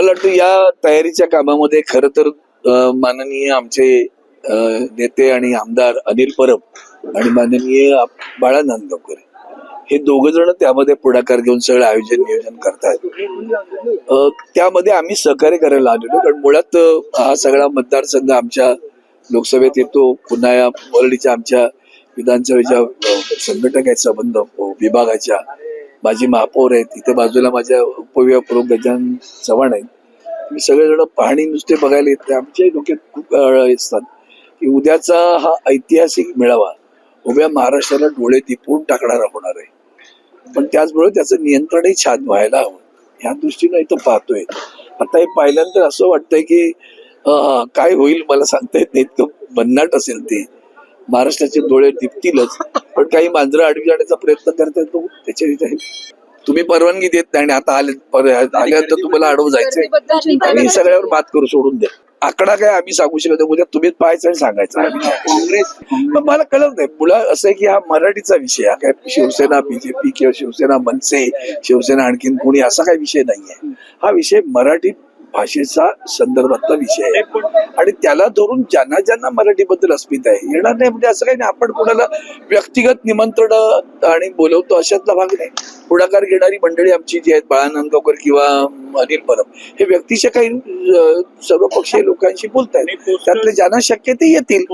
मला वाटतं या तयारीच्या कामामध्ये खरं तर माननीय आमचे नेते आणि आमदार अनिल परब आणि माननीय बाळा नांदगावकर हे दोघ जण त्यामध्ये पुढाकार घेऊन सगळं आयोजन नियोजन करतात. त्यामध्ये आम्ही सहकार्य करायला आलेलो, कारण मुळात हा सगळा मतदारसंघ आमच्या लोकसभेत येतो. पुन्हा या वरळीच्या आमच्या विधानसभेच्या संघटक आहेत, संबंध विभागाच्या माझी महापौर आहेत, इथे बाजूला माझ्या उपविभाग गजानन चव्हाण आहेत. मी सगळेजण पाहणी नुसते बघायला येते. आमच्या डोक्यात खूप असतात की उद्याचा हा ऐतिहासिक मेळावा उभ्या महाराष्ट्राला डोळे दिपवून टाकणारा होणार आहे, पण त्याचबरोबर त्याचं नियंत्रणही छान व्हायला हवं. ह्या दृष्टीनं इथं पाहतोय. आता हे पाहिल्यानंतर असं वाटतंय की काय होईल मला सांगता येत नाही, इतकं भन्नाट असेल ते. महाराष्ट्राचे डोळे दिपतीलच, पण काही मांजरं आडवी जाण्याचा प्रयत्न करतायत तो त्याच्या. तुम्ही परवानगी देत नाही आणि आता आल्यानंतर तुम्हाला अडवू जायचंय. आम्ही सगळ्यावर बात करू, सोडून द्या. आकडा काय आम्ही सांगू शकत नाही, उद्या तुम्हीच पाहायचं आणि सांगायचं. काँग्रेस पण मला कळत नाही. मुळात असं आहे की हा मराठीचा विषय, हा काय शिवसेना बीजेपी किंवा शिवसेना मनसे, शिवसेना आणखीन कोणी असा काही विषय नाहीये. हा विषय मराठी भाषेचा संदर्भातला विषय आहे आणि त्याला धरून ज्यांना ज्यांना मराठीबद्दल अस्मिता आहे येणार नाही म्हणजे असं काही नाही. आपण कोणाला व्यक्तिगत निमंत्रण आणि बोलवतो अशातला भाग नाही. पुढाकार घेणारी मंडळी आमची जी आहेत, बाळा नांदगावकर किंवा अनिल परब, हे व्यक्तीच्या काही सर्वपक्षीय लोकांशी बोलतायत. त्यातले ज्यांना शक्य ते येतील.